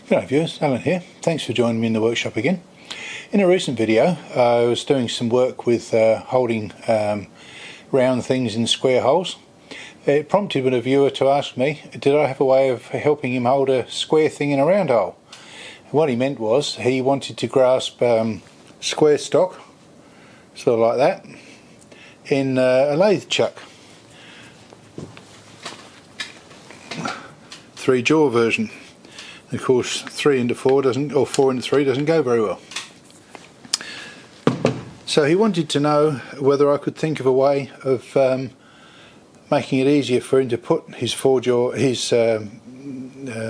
G'day viewers, Alan here. Thanks for joining me in the workshop again. In a recent video I was doing some work with holding round things in square holes. It prompted a viewer to ask me, did I have a way of helping him hold a square thing in a round hole? And what he meant was he wanted to grasp square stock, sort of like that, in a lathe chuck. 3-jaw version. Of course 3 into 4 doesn't, or 4 into 3 doesn't go very well. So he wanted to know whether I could think of a way of making it easier for him to put his 4-jaw, his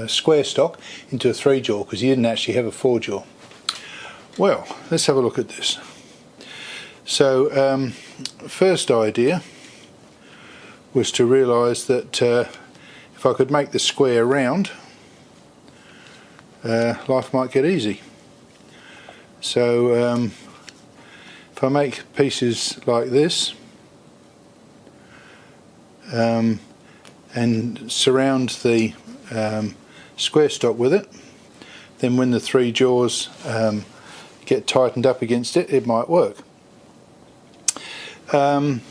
square stock into a 3-jaw, because he didn't actually have a 4-jaw. Well, let's have a look at this. So first idea was to realise that if I could make the square round, life might get easy. So if I make pieces like this and surround the square stock with it, then when the 3 jaws get tightened up against it, it might work. And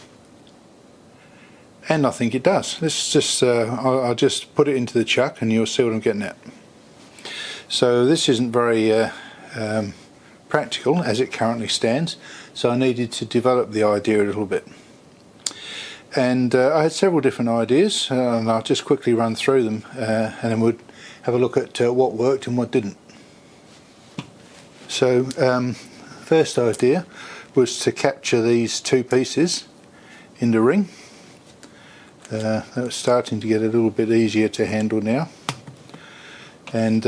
I think it does. Let's just I'll just put it into the chuck and you'll see what I'm getting at. So this isn't very practical as it currently stands, so I needed to develop the idea a little bit. And I had several different ideas, and I'll just quickly run through them and then we'll have a look at what worked and what didn't. So first idea was to capture these 2 pieces in the ring. That was starting to get a little bit easier to handle now. And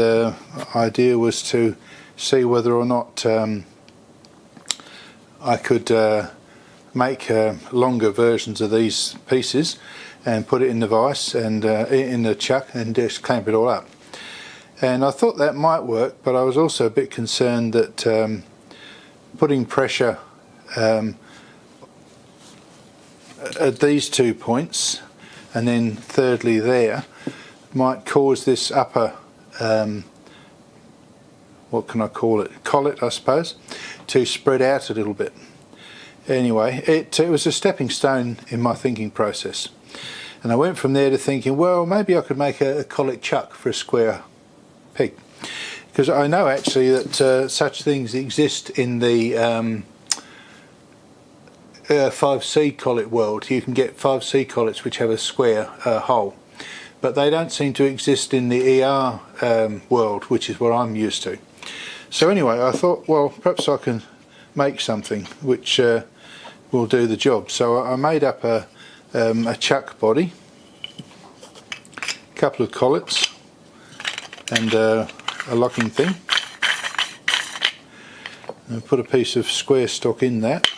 idea was to see whether or not I could make longer versions of these pieces and put it in the vise and in the chuck and just clamp it all up. And I thought that might work, but I was also a bit concerned that putting pressure at these 2 points and then thirdly there might cause this upper what can I call it, collet I suppose, to spread out a little bit. Anyway, it was a stepping stone in my thinking process, and I went from there to thinking, well, maybe I could make a collet chuck for a square peg, because I know actually that such things exist in the 5C collet world. You can get 5C collets which have a square hole, but they don't seem to exist in the ER world, which is what I'm used to. So anyway, I thought, well, perhaps I can make something which will do the job. So I made up a chuck body, a couple of collets and a locking thing. And put a piece of square stock in that.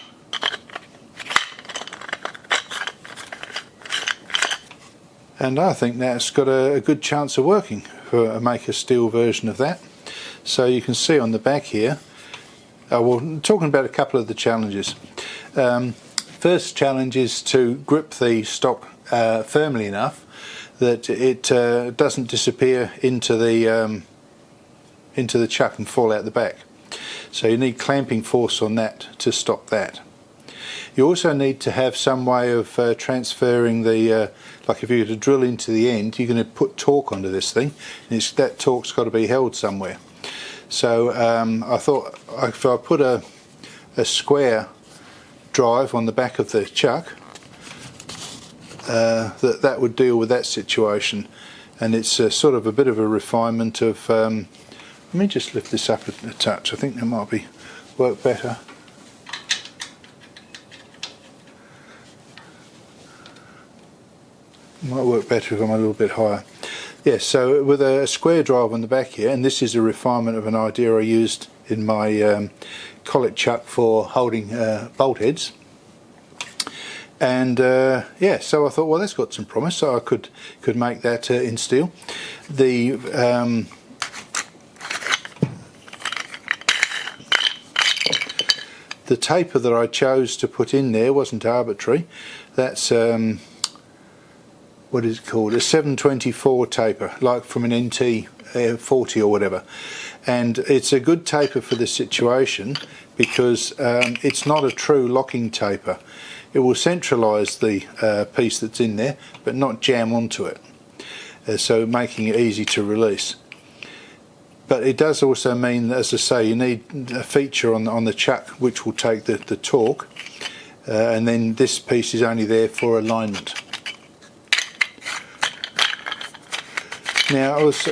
And I think that's got a good chance of working for a maker steel version of that. So you can see on the back here, well, talking about a couple of the challenges. First challenge is to grip the stock firmly enough that it doesn't disappear into the chuck and fall out the back. So you need clamping force on that to stop that. You also need to have some way of transferring the, like if you were to drill into the end, you're going to put torque onto this thing, and that torque's got to be held somewhere. So I thought if I put a square drive on the back of the chuck, that would deal with that situation. And it's sort of a bit of a refinement of, let me just lift this up a touch, I think that might work better. Might work better if I'm a little bit higher. Yes, so with a square drive on the back here, and this is a refinement of an idea I used in my collet chuck for holding bolt heads. And yeah, so I thought, well, that's got some promise, so I could make that in steel. The taper that I chose to put in there wasn't arbitrary. That's what is it called, a 724 taper, like from an NT 40 or whatever. And it's a good taper for this situation because it's not a true locking taper. It will centralise the piece that's in there but not jam onto it, so making it easy to release. But it does also mean, as I say, you need a feature on the chuck which will take the torque, and then this piece is only there for alignment. Now I was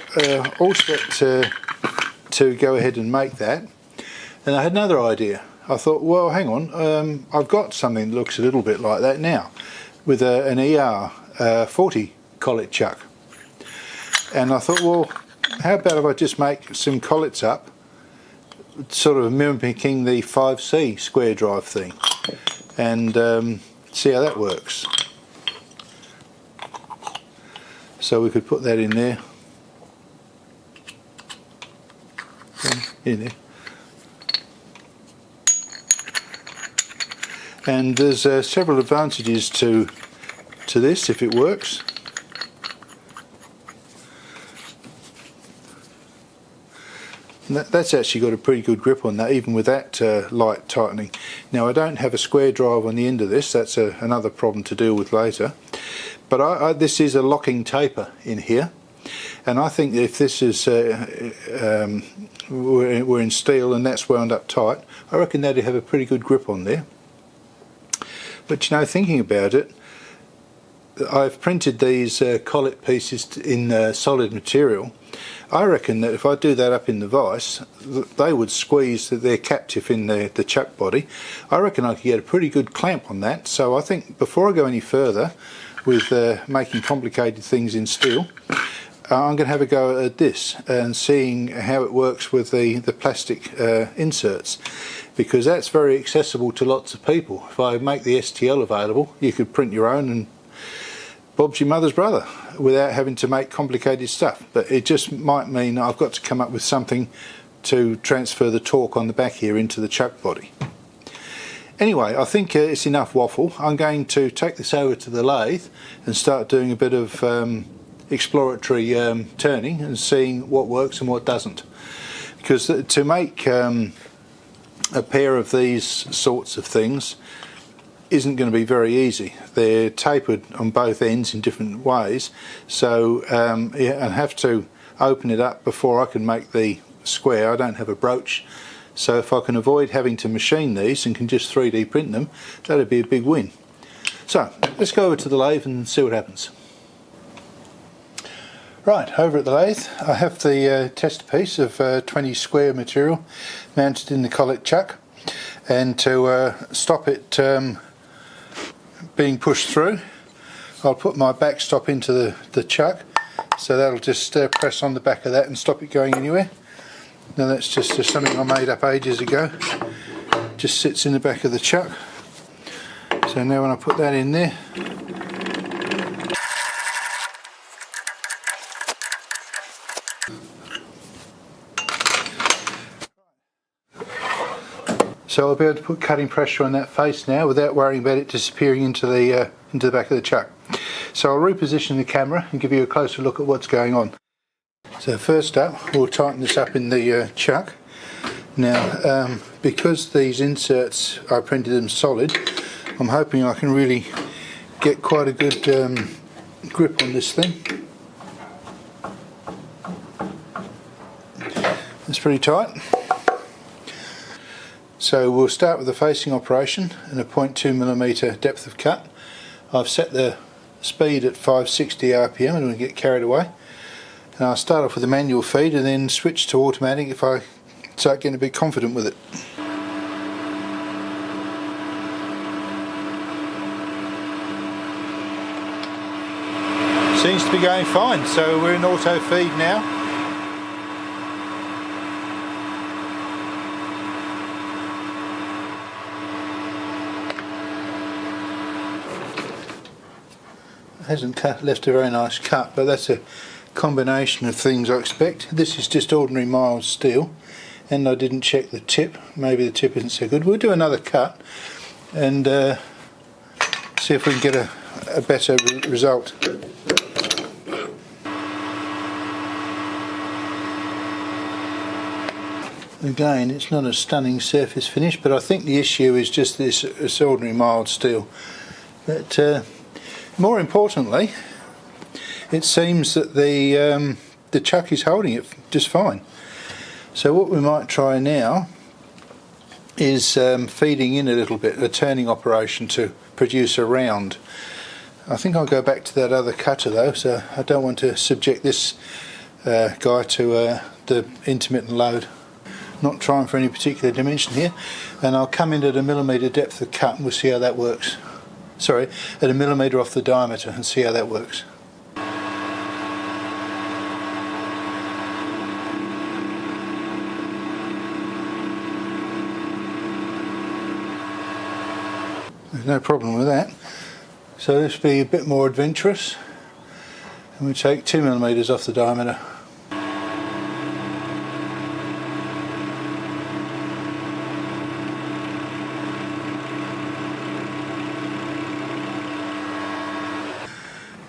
all set to go ahead and make that, and I had another idea. I thought, well, hang on, I've got something that looks a little bit like that now with an ER 40 collet chuck, and I thought, well, how about if I just make some collets up, sort of mimicking the 5C square drive thing, and see how that works. So we could put that in there. In there. And there's several advantages to this if it works. And that's actually got a pretty good grip on that, even with that light tightening. Now I don't have a square drive on the end of this, that's another problem to deal with later. But this is a locking taper in here, and I think if this is we're in steel and that's wound up tight, I reckon that'd have a pretty good grip on there. But you know, thinking about it, I've printed these collet pieces in solid material. I reckon that if I do that up in the vise, they would squeeze their captive in the chuck body. I reckon I could get a pretty good clamp on that. So I think before I go any further with making complicated things in steel, I'm going to have a go at this and seeing how it works with the plastic inserts, because that's very accessible to lots of people. If I make the STL available, you could print your own and Bob's your mother's brother without having to make complicated stuff. But it just might mean I've got to come up with something to transfer the torque on the back here into the chuck body. Anyway, I think it's enough waffle. I'm going to take this over to the lathe and start doing a bit of exploratory turning and seeing what works and what doesn't. Because to make a pair of these sorts of things isn't going to be very easy. They're tapered on both ends in different ways, so yeah, I have to open it up before I can make the square. I don't have a broach, so if I can avoid having to machine these and can just 3D print them, that'd be a big win. So let's go over to the lathe and see what happens. Right, over at the lathe I have the tester piece of 20 square material mounted in the collet chuck, and to stop it being pushed through, I'll put my backstop into the chuck, so that'll just press on the back of that and stop it going anywhere. Now that's just something I made up ages ago, just sits in the back of the chuck. So now when I put that in there, so I'll be able to put cutting pressure on that face now without worrying about it disappearing into the back of the chuck. So I'll reposition the camera and give you a closer look at what's going on. So first up, we'll tighten this up in the chuck. Now, because these inserts, I printed them solid, I'm hoping I can really get quite a good grip on this thing. It's pretty tight. So we'll start with the facing operation and a 0.2mm depth of cut. I've set the speed at 560 RPM and we'll get carried away. And I'll start off with a manual feed and then switch to automatic if I start getting a bit confident with it. Seems to be going fine, so we're in auto feed now. Hasn't left a very nice cut, but that's a combination of things I expect. This is just ordinary mild steel, and I didn't check the tip. Maybe the tip isn't so good. We'll do another cut and see if we can get a better result. Again, it's not a stunning surface finish, but I think the issue is just this ordinary mild steel. But more importantly, it seems that the chuck is holding it just fine. So what we might try now is feeding in a little bit, a turning operation to produce a round. I think I'll go back to that other cutter though, so I don't want to subject this guy to the intermittent load. Not trying for any particular dimension here, and I'll come in at a millimetre depth of cut and we'll see how that works. Sorry, at a millimetre off the diameter and see how that works. There's no problem with that. So this will be a bit more adventurous, and we take 2 millimetres off the diameter.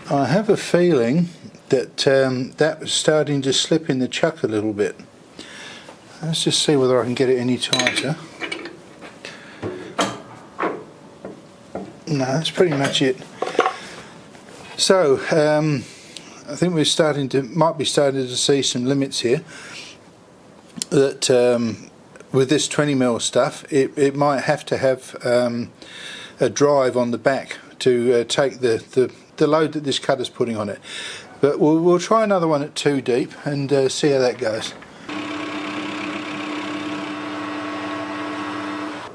I have a feeling that that was starting to slip in the chuck a little bit. Let's just see whether I can get it any tighter. No, that's pretty much it. So I think we're might be starting to see some limits here. That with this 20mm stuff, it might have to have a drive on the back to take the load that this cutter's putting on it. But we'll try another one at 2 deep and see how that goes.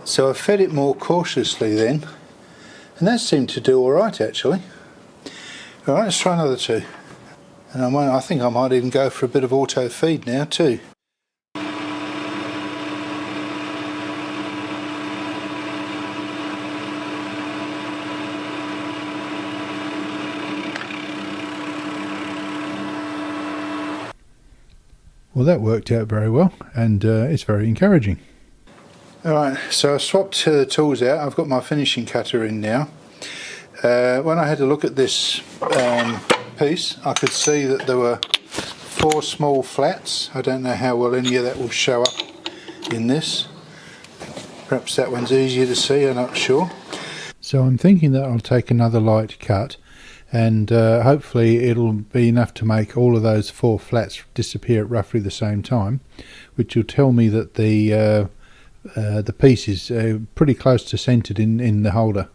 So I fed it more cautiously then, and that seemed to do alright actually. Alright, let's try another 2. And I think I might even go for a bit of auto feed now too. Well, that worked out very well, and it's very encouraging. Alright, so I swapped the tools out. I've got my finishing cutter in now. When I had a look at this piece, I could see that there were 4 small flats. I don't know how well any of that will show up in this. Perhaps that one's easier to see, I'm not sure. So I'm thinking that I'll take another light cut, and hopefully it'll be enough to make all of those 4 flats disappear at roughly the same time, which will tell me that the piece is pretty close to centered in the holder.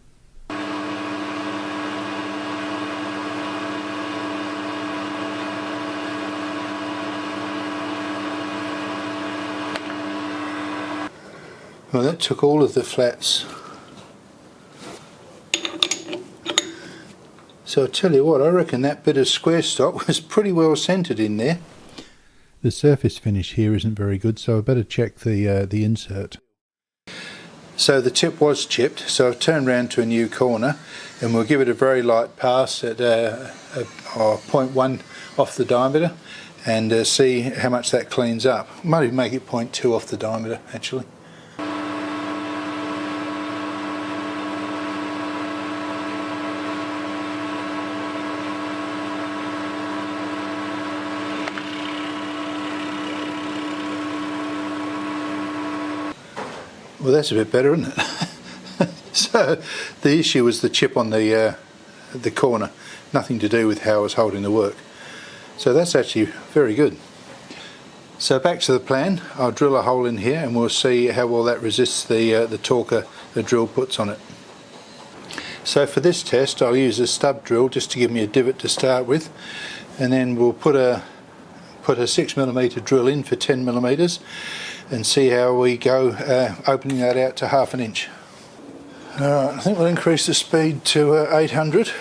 Well, that took all of the flats. So I tell you what, I reckon that bit of square stock was pretty well centered in there. The surface finish here isn't very good, so I better check the insert. So the tip was chipped, so I've turned round to a new corner, and we'll give it a very light pass at 0.1 off the diameter, and see how much that cleans up. Might even make it 0.2 off the diameter actually. Well, that's a bit better, isn't it? So the issue was the chip on the corner, nothing to do with how I was holding the work. So that's actually very good. So back to the plan, I'll drill a hole in here and we'll see how well that resists the torque the drill puts on it. So for this test I'll use a stub drill just to give me a divot to start with, and then we'll put a 6mm drill in for 10mm and see how we go opening that out to 1/2 inch. Alright, I think we'll increase the speed to 800.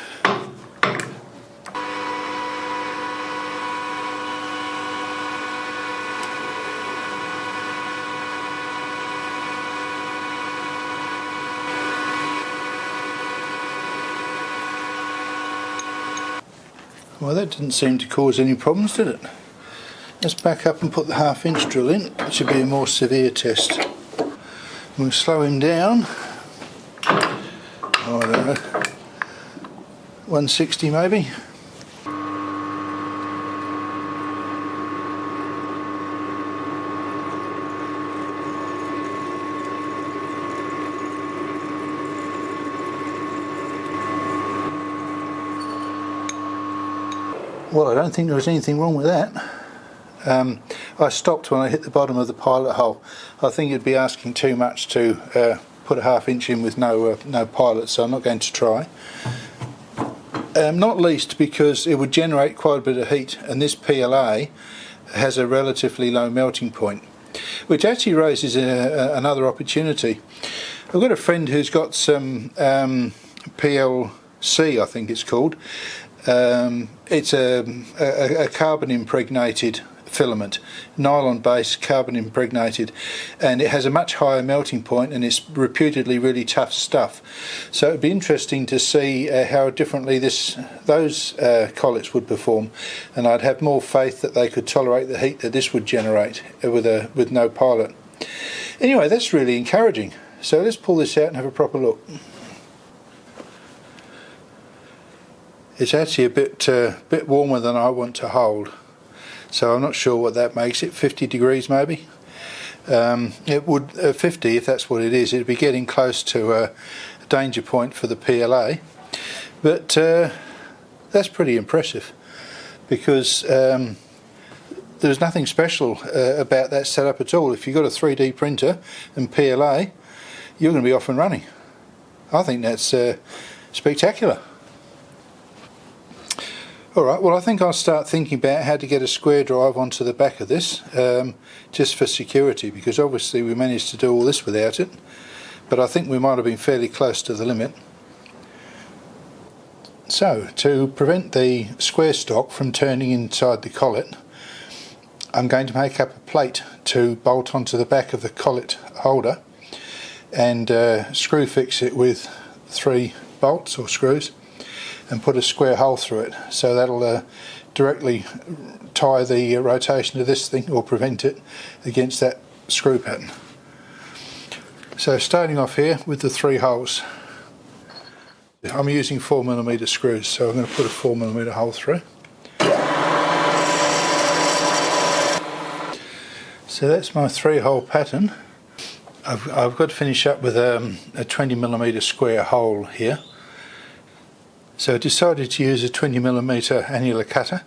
Well, that didn't seem to cause any problems, did it? Let's back up and put the 1/2 inch drill in, which should be a more severe test. We'll slow him down. Oh, I don't know, 160 maybe. Well, I don't think there was anything wrong with that. I stopped when I hit the bottom of the pilot hole. I think it'd be asking too much to put a ½ inch in with no pilot, so I'm not going to try. Not least because it would generate quite a bit of heat, and this PLA has a relatively low melting point, which actually raises another opportunity. I've got a friend who's got some PLC, I think it's called. It's a carbon impregnated filament, nylon based, carbon impregnated, and it has a much higher melting point, and it's reputedly really tough stuff. So it'd be interesting to see how differently those collets would perform, and I'd have more faith that they could tolerate the heat that this would generate with no pilot. Anyway, that's really encouraging. So let's pull this out and have a proper look. It's actually a bit warmer than I want to hold, so I'm not sure what that makes it. 50 degrees maybe. It would 50 if that's what it is. It'd be getting close to a danger point for the PLA, but that's pretty impressive, because there's nothing special about that setup at all. If you've got a 3D printer and PLA, you're going to be off and running. I think that's spectacular. Alright, well, I think I'll start thinking about how to get a square drive onto the back of this, just for security, because obviously we managed to do all this without it, but I think we might have been fairly close to the limit. So, to prevent the square stock from turning inside the collet, I'm going to make up a plate to bolt onto the back of the collet holder and screw fix it with 3 bolts or screws, and put a square hole through it, so that'll directly tie the rotation of this thing, or prevent it, against that screw pattern. So starting off here with the 3 holes, I'm using 4mm screws, so I'm going to put a 4mm hole through. So that's my 3-hole pattern. I've got to finish up with a 20mm square hole here. So I decided to use a 20mm annular cutter,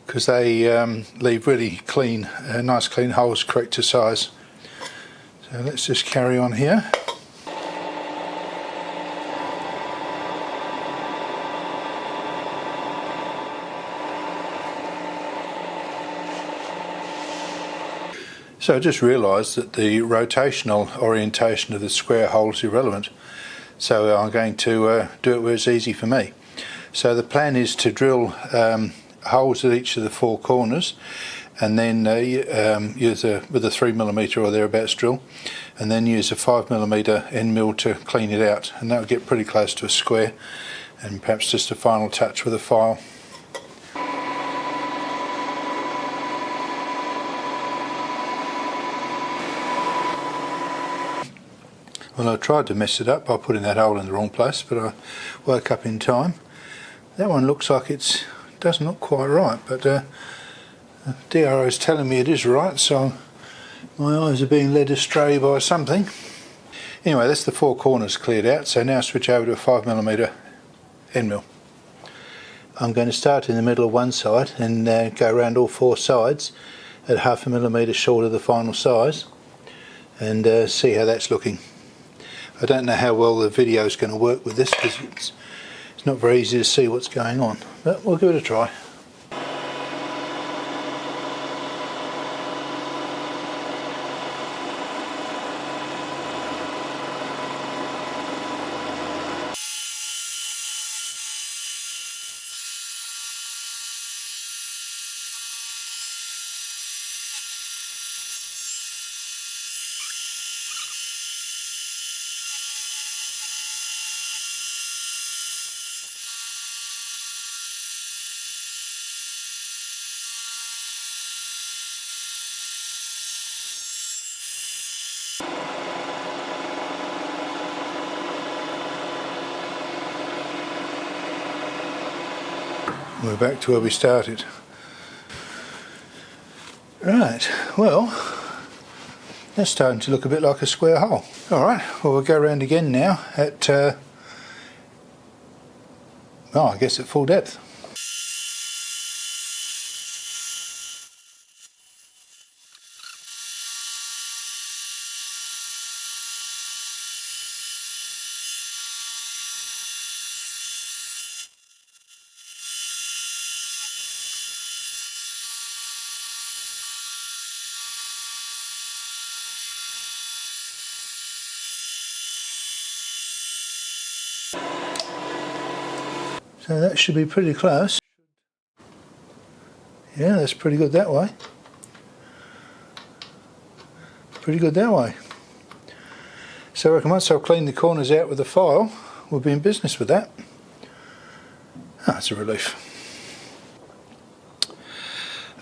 because they leave really clean, nice clean holes correct to size. So let's just carry on here. So I just realised that the rotational orientation of the square hole is irrelevant, so I'm going to do it where it's easy for me. So the plan is to drill holes at each of the 4 corners, and then use with a 3mm or thereabouts drill, and then use a 5mm end mill to clean it out, and that will get pretty close to a square, and perhaps just a final touch with a file. Well, I tried to mess it up by putting that hole in the wrong place, but I woke up in time. That one looks like it doesn't look quite right, but DRO is telling me it is right, so my eyes are being led astray by something. Anyway, that's the 4 corners cleared out, so now switch over to a 5mm end mill. I'm going to start in the middle of one side and go around all 4 sides at 0.5mm short of the final size, and see how that's looking. I don't know how well the video is going to work with this, because it's not very easy to see what's going on, but we'll give it a try. We're back to where we started. Right, well, that's starting to look a bit like a square hole. Alright, well, we'll go around again now at, I guess at full depth. So that should be pretty close. Yeah, that's pretty good that way. Pretty good that way. So I reckon once I've cleaned the corners out with the file, we'll be in business with that. Ah, that's a relief.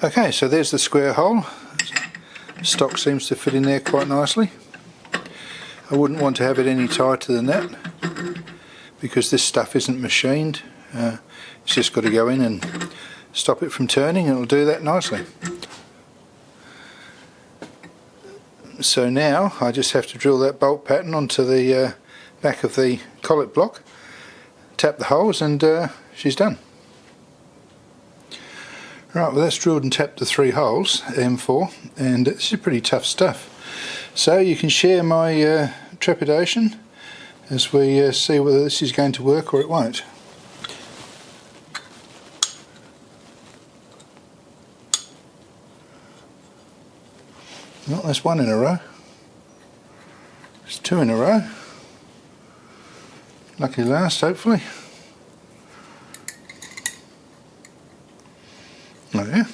Okay, so there's the square hole. Stock seems to fit in there quite nicely. I wouldn't want to have it any tighter than that because this stuff isn't machined. It's just got to go in and stop it from turning, and it'll do that nicely. So now I just have to drill that bolt pattern onto the back of the collet block, tap the holes, and she's done. Right, well that's drilled and tapped the 3 holes, M4, and this is pretty tough stuff. So you can share my trepidation as we see whether this is going to work or it won't. Well, that's 1 in a row. There's 2 in a row. Lucky last, hopefully. Oh yeah.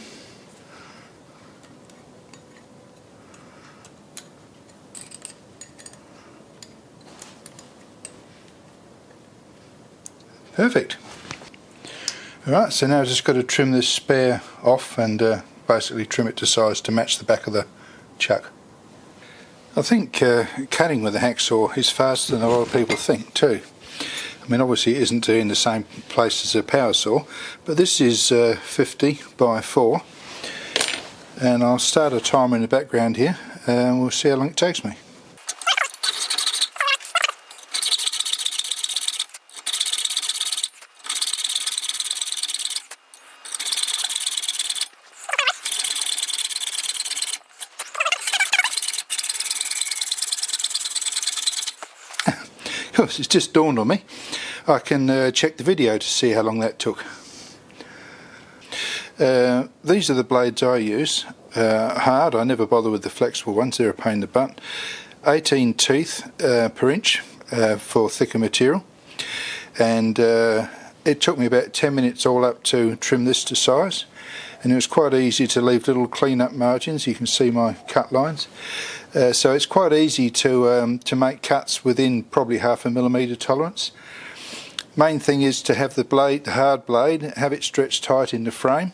Perfect. Alright, so now I've just got to trim this spare off and basically trim it to size to match the back of the chuck. I think cutting with a hacksaw is faster than a lot of people think too. I mean, obviously it isn't in the same place as a power saw, but this is 50 by 4, and I'll start a timer in the background here and we'll see how long it takes me. Of course, it's just dawned on me. I can check the video to see how long that took. These are the blades I use. Hard, I never bother with the flexible ones, they're a pain in the butt. 18 teeth per inch for thicker material, and it took me about 10 minutes all up to trim this to size, and it was quite easy to leave little clean up margins. You can see my cut lines. So it's quite easy to make cuts within probably 0.5 millimetre tolerance. Main thing is to have the blade, the hard blade, have it stretched tight in the frame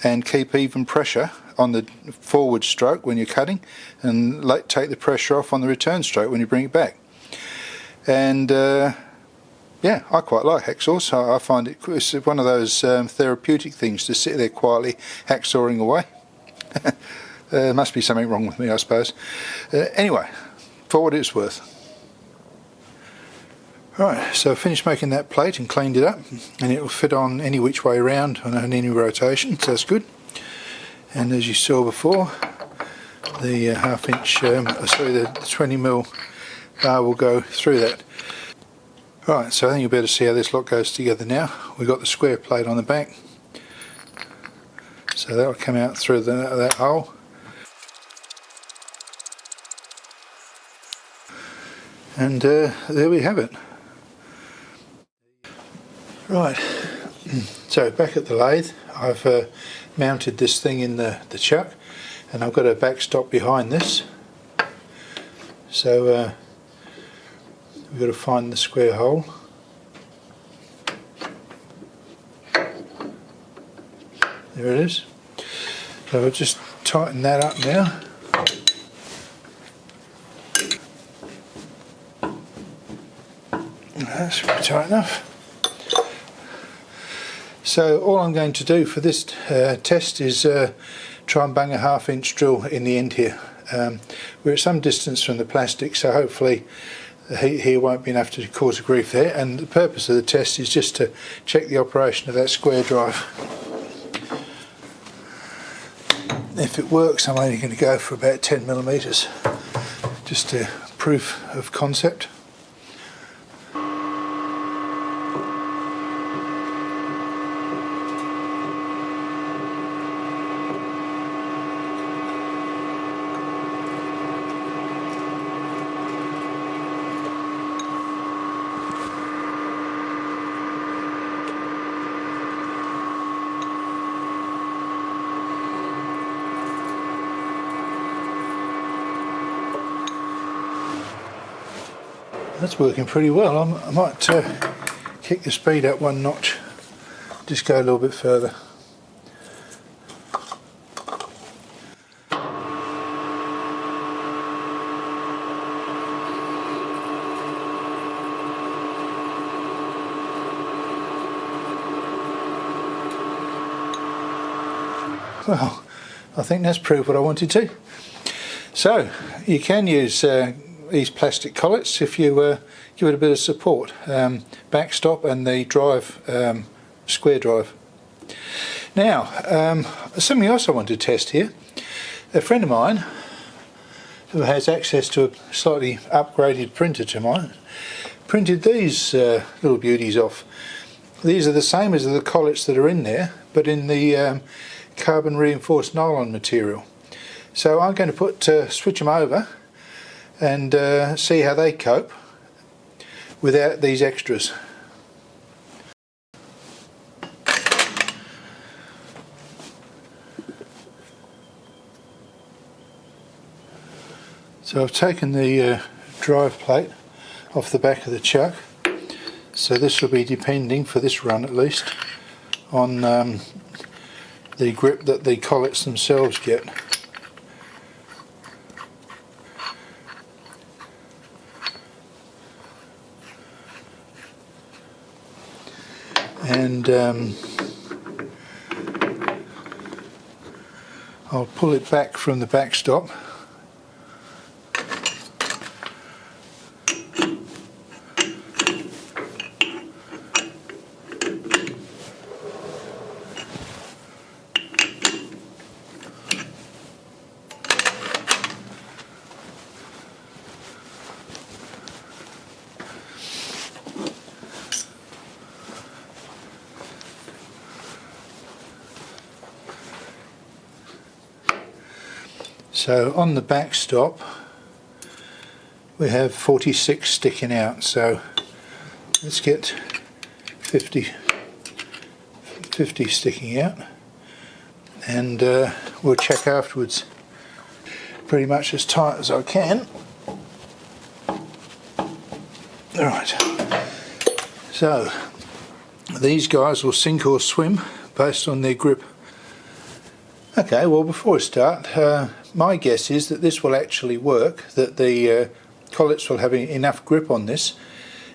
and keep even pressure on the forward stroke when you're cutting, and take the pressure off on the return stroke when you bring it back. And yeah, I quite like hacksaws. I find it's one of those therapeutic things to sit there quietly hacksawing away. There must be something wrong with me, I suppose. Anyway, for what it's worth. Right, so I finished making that plate and cleaned it up, and it will fit on any which way around on any rotation, so that's good. And as you saw before, the the 20mm bar will go through that. Right, so I think you'll be able to see how this lot goes together now. We've got the square plate on the back, so that will come out through that hole. And there we have it. Right, so back at the lathe, I've mounted this thing in the chuck, and I've got a backstop behind this. So we've got to find the square hole. There it is. So I'll just tighten that up now. That's tight enough. So all I'm going to do for this test is try and bang a 1/2 inch drill in the end here. We're at some distance from the plastic, so hopefully the heat here won't be enough to cause a grief there, and the purpose of the test is just to check the operation of that square drive. If it works, I'm only going to go for about 10mm, just a proof of concept. That's working pretty well. I might kick the speed up one notch, just go a little bit further. Well, I think that's proved what I wanted to. So you can use these plastic collets if you give it a bit of support, backstop and the drive, square drive. Now, something else I want to test here. A friend of mine who has access to a slightly upgraded printer to mine printed these little beauties off. These are the same as the collets that are in there, but in the carbon reinforced nylon material. So I'm going to switch them over and see how they cope without these extras. So I've taken the drive plate off the back of the chuck, so this will be depending, for this run at least, on the grip that the collets themselves get. And I'll pull it back from the backstop. So on the backstop we have 46 sticking out, so let's get 50 sticking out, and we'll check afterwards. Pretty much as tight as I can. Alright, so these guys will sink or swim based on their grip. Okay, well, before I start, my guess is that this will actually work, that the collets will have enough grip on this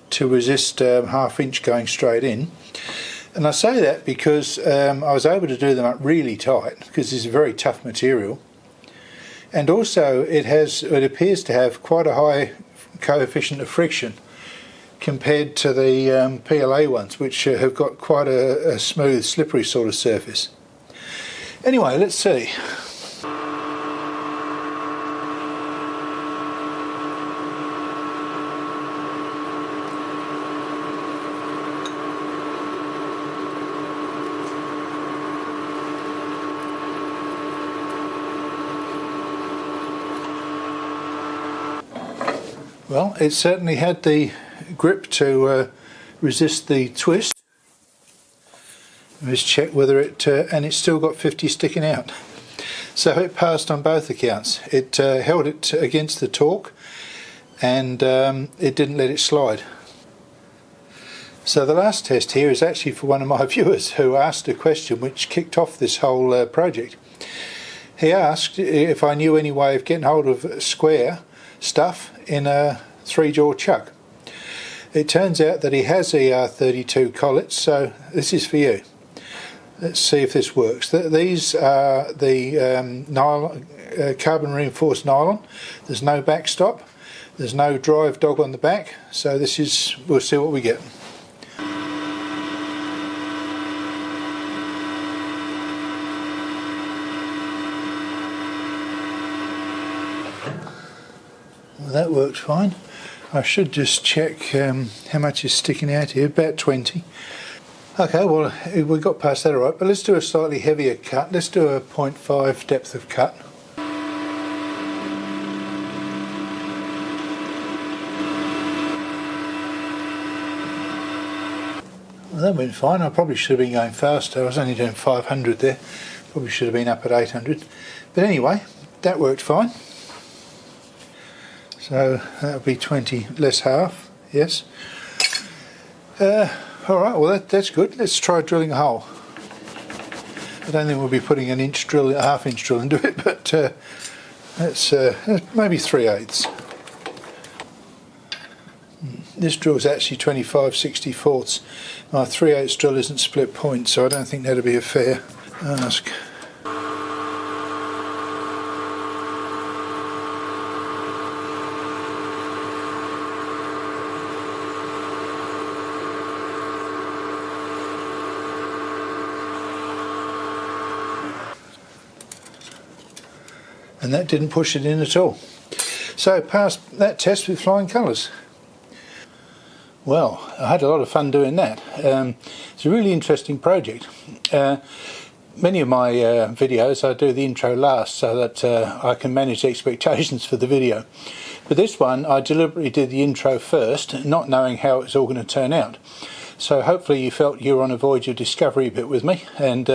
to resist half inch going straight in. And I say that because I was able to do them up really tight, because this is a very tough material, and also it appears to have quite a high coefficient of friction compared to the PLA ones, which have got quite a smooth, slippery sort of surface. Anyway, let's see. Well, it certainly had the grip to resist the twist. Let's check whether it, and it's still got 50 sticking out. So it passed on both accounts. It held it against the torque, and it didn't let it slide. So the last test here is actually for one of my viewers who asked a question which kicked off this whole project. He asked if I knew any way of getting hold of square stuff in a 3-jaw chuck. It turns out that he has ER32 collets, so this is for you. Let's see if this works. These are the nylon, carbon reinforced nylon. There's no backstop, there's no drive dog on the back, so this is, we'll see what we get. Well, that worked fine. I should just check how much is sticking out here, about 20. Okay, well, we got past that alright, but let's do a slightly heavier cut. Let's do a 0.5 depth of cut. Well, that went fine. I probably should have been going faster. I was only doing 500 there. Probably should have been up at 800. But anyway, that worked fine. So that would be 20 less half yes. Alright, well that's good. Let's try drilling a hole. I don't think we'll be putting an inch drill, a half-inch drill into it, but that's maybe 3/8. This drill is actually 25/64. My 3/8 drill isn't split point, so I don't think that'll be a fair ask. And that didn't push it in at all. So passed that test with flying colours. Well, I had a lot of fun doing that. It's a really interesting project. Many of my videos I do the intro last so that I can manage expectations for the video. But this one I deliberately did the intro first, not knowing how it's all going to turn out. So hopefully you felt you were on a voyage of discovery a bit with me, and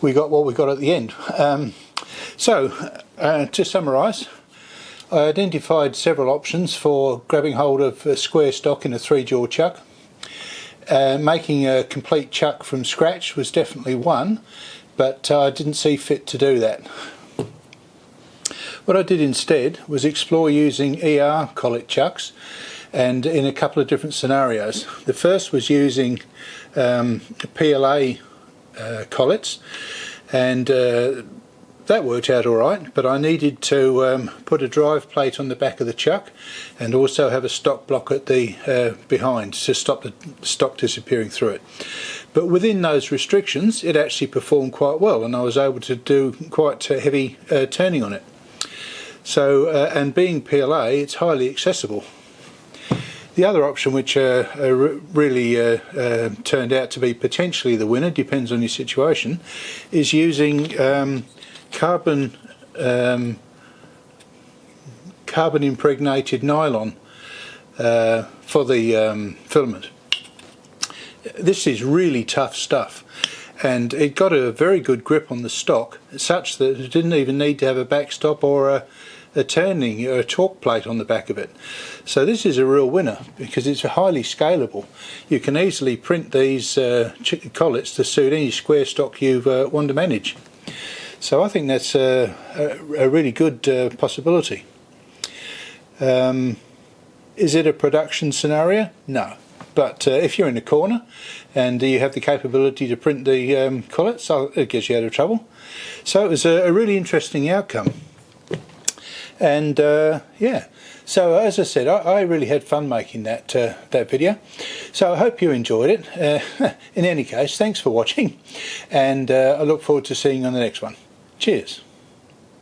we got what we got at the end. To summarise, I identified several options for grabbing hold of a square stock in a 3-jaw chuck. Making a complete chuck from scratch was definitely one, but I didn't see fit to do that. What I did instead was explore using ER collet chucks, and in a couple of different scenarios. The first was using PLA collets, and that worked out alright, but I needed to put a drive plate on the back of the chuck and also have a stock block at the behind to stop the stock disappearing through it. But within those restrictions it actually performed quite well, and I was able to do quite heavy turning on it. So, and being PLA, it's highly accessible. The other option, which really turned out to be potentially the winner, depends on your situation, is using carbon impregnated nylon for the filament. This is really tough stuff, and it got a very good grip on the stock, such that it didn't even need to have a backstop or a turning or a torque plate on the back of it. So this is a real winner because it's highly scalable. You can easily print these collets to suit any square stock you want to manage. So I think that's a really good possibility. Is it a production scenario? No. But if you're in a corner and you have the capability to print the collets, it gets you out of trouble. So it was a really interesting outcome. And yeah, so as I said, I really had fun making that video. So I hope you enjoyed it. In any case, thanks for watching, and I look forward to seeing you on the next one. Cheers.